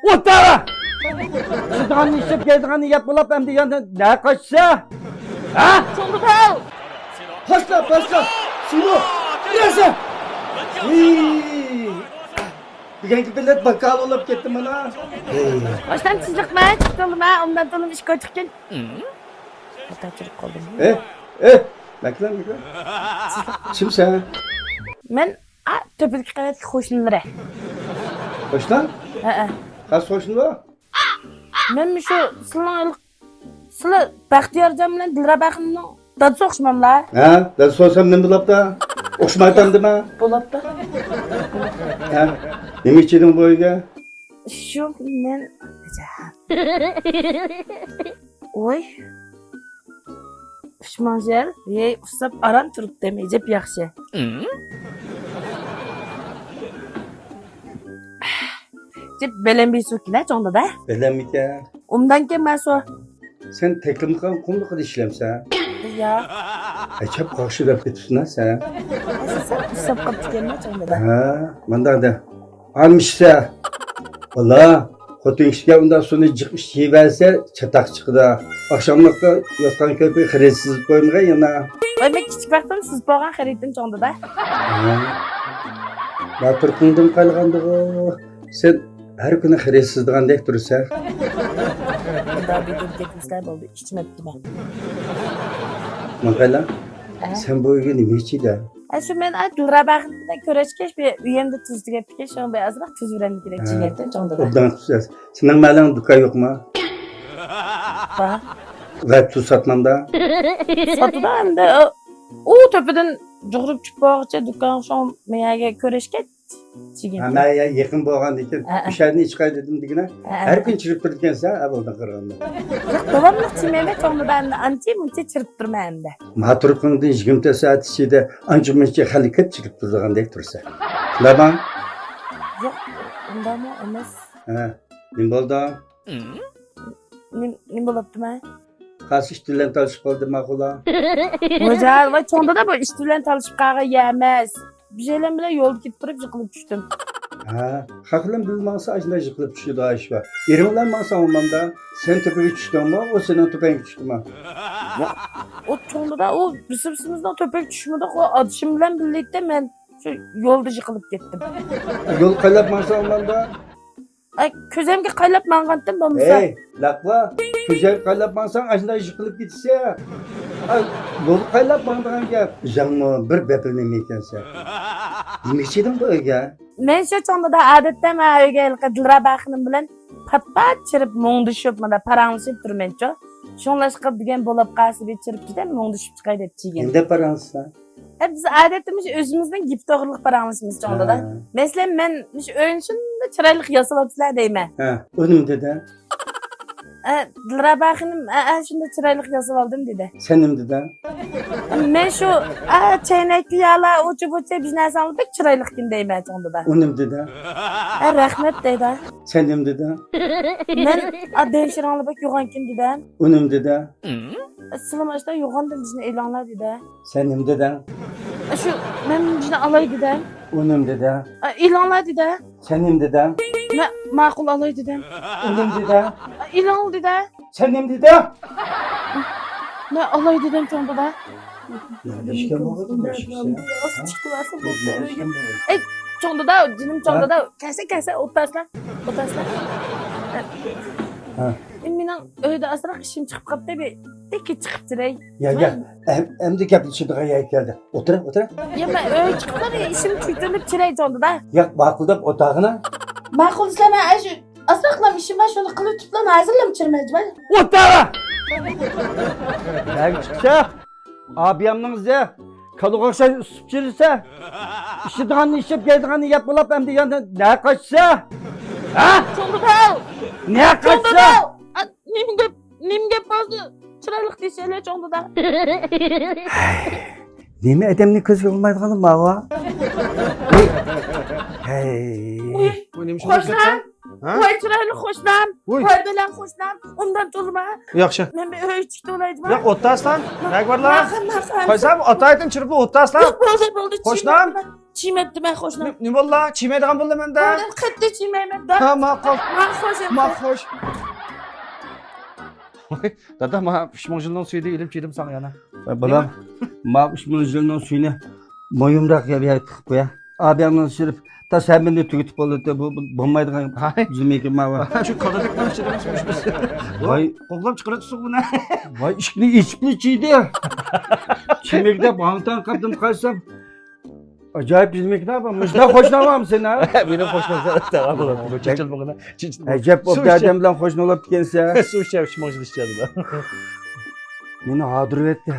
O'tara! Şudan işip gezgani yap bulap hem de yanında ne kaçsa? Ha? Çoğunluğa! Pasla! Sino! Neresi? Bugünkü millet bakkal olup gitti bana. Baştan çizikme, çıktım ha, ondan sonra iş koydukken. Otacılık oldum. Bekle. Kim sen? Ben, töpülük kaynatki hoşlanırım. Hoş lan? Kaç hoşun var? Ben şu Sıla Baxtiyarcan bilen Dilra Baxımның dadı soğuşmam la. Ha? Ben sorsam ne bulap da? Oşmaytan değil mi? Bolap da. Ha? Ne mi içedin bu evde? Şu men... Oy. Pişmanjer, usap aran turut demeyecek yaxşı. Cep belen bir su kine çoğunda da. Belen mi ki? Ondan ki ben su. Sen teklimkan kumlukla işlemsen. Ya. Çap karşıda bitirsin ha sen. Sen usap kapı gelme çoğunda da. Ha? Manda da. Almışsa. Valla. Kotun işe ondan sonra çıkmış verse çatak çıktı. Akşamlıkta yatkan köpeği hıretsizlik koymaya yana. Oy ben küçük vaktim siz bağın xaridin çoğunda da. Ya Türk'ündüm kalgandığı. Sen her günü hıretsizliğin dek durursa. Daha bir dur gitmişler oldu. İçmedi ben. Makala. Sen bu evde ne içiydi? Şu ben Dilra Baxımda köreçkeş bir üyemde tuzlu gepke şu an beyazlık tuz verem gerek çiğnetten çoğunda da. Ondan tutacağız. Senin malın dükkan yok mu? Var. Ve tuz satmamda. Satıda hem de o tepeden cuğrup çıkıp bağıça dükkan şu an meyage köreçke çiğnetten. Ama ya yakın boğan dikin. Bir şeyini iç kaydedim dikine. Her gün çırıp dururken sen avuldan kırganda. Babamlık çiğneme çoğunda ben anti munti çırpıp durma hem de. Maturkundun 20 saat içinde ancak hareket çıkıp durduğun dek dursa. Laban. Yok ondan mı olmaz. Ne oldu? Ne bulaptım ha? Kas iştilen talışıp oldu makula. Hoca ve çoğunda da böyle iştülen talışıp kağa yemez. Bir şeyler bile yol gidip durup yıkılıp düştüm. Haklı bilmezse acına yıkılıp düşüyor daha iş var. Yerimler masa olmamda sen tepeye düştün mü o senin tepeye düştü mü? O çoğunda da o bısımsımızdan töpek düşmedi. O adışımla birlikte ben şu yolda yıkılıp gittim. Yol kaylap masa olmamda. Ay közemge kaylap mangandım bolmasa. Hey lakva. Güzel kaylap masan acına yıkılıp gitse. Yol kaylap mandan gel. Canım bir bepilini mi ekense. Demek içedin bu öge. Men şu çoğunda da adette ma öge Dilra Baxımın bilen pat çırıp moңduşup mana paranlaşıp durmenço. Şonlaşıp degan bolap qası bir çırıp giden moңduşup çıkay dep çigen. Endi paransa. Biz adetimiz özümüzden gip doğruluk paranlaşımız çoğunda da. Mesela men öğünüşünde çıraylık yasalatızlar deyme. Önümde de. Dilra Baxımın şunda çıraylık yasalaldım dedi. Senimde de. Men şu çeynekli yağla uçu buçu biz narsa alıp pek çıraylık kim deyme çoğunda da. Önümde de. Rahmet deydi. Senimde de. Men değişir alıp pek yoğan kim dedi. Önümde de. Sılamaçta yoğan demişini elanlar dedi. Senimde de. Şu men bizini alay dedi. Önümde de. İlanlar dedi. Senimde de. Makul alay dedi. Önümde de. İlan dedi. Senimde de. Ne alay dedim çoğunda da. İşte bu kadar işte. Çıktı varsa bu. Çoğunda da canım çoğunda da kese otaslar. Minan öyle asrak işim çıkıp kapta bir teki çıkıp direy. Ya. Hem de kapı içinde gayet geldi. Otur. Ya ben öyle çıkıp da işim çıktığında çirey çoğunda da. Ya bakıldım otağına. Makul isleme şu asrakla işim var şunu kılıp tutlan hazırla mı çirmeci ben? Otağına! Ben çıksa. Abiyamınız ya. Kalı kakşa ısıp çirirse. İşitğanını işip geldiğini yap bulap hem de yanında ne kaçsa. Ha? Çoğunda da. Ne kaçsa? Nimge bazı çıraylık diye şeyler çoğunda da. Değil mi edemli kız olmaydı kalın baba? Hey. Hoşlan. Vay çıraylık hoşlan. Vay belen hoşlan. Ondan durma. Yaxşı. Ben bir öyle çıktı olaydı mı? Yo'q, o'tda aslan. Nima var lan? Maqam. Qo'ysam, otaydan chirib o'tda aslan. Bo'ldi. Hoşlan. Çiğmetdi ben hoşuna. Ne valla? Çiğmeydiğen buldum ben de. Ben kıttı çiğmeyim da. Ha makul. Ben hoşum. Makhoş. Dada ma pişmanjından suyu değil ilim çiğdim sana yana. Balam, mağmış bunun jılının suyunu moyumrak ya bir yer tıkıp koya. Abi yanından sürüp, ta sen beni tüketip oldu bu bombaydı Hay. yüzüme mava. Şu kaladıktan içeri düşmüş. Vay, Koklam çıkartırsın bu ne? vay işini içli çiğdi. Çimekte bağımdan kaptım kalsam. Acayip yüzmek ne yapalım? Müjde hoşlanmam seni ha. Benim hoşuma devam olalım. Bu çeçil bugüne. Acayip o derdim bilen hoşlan olup gense. Su içer pişmanjı dışarıda. Beni hadır etti.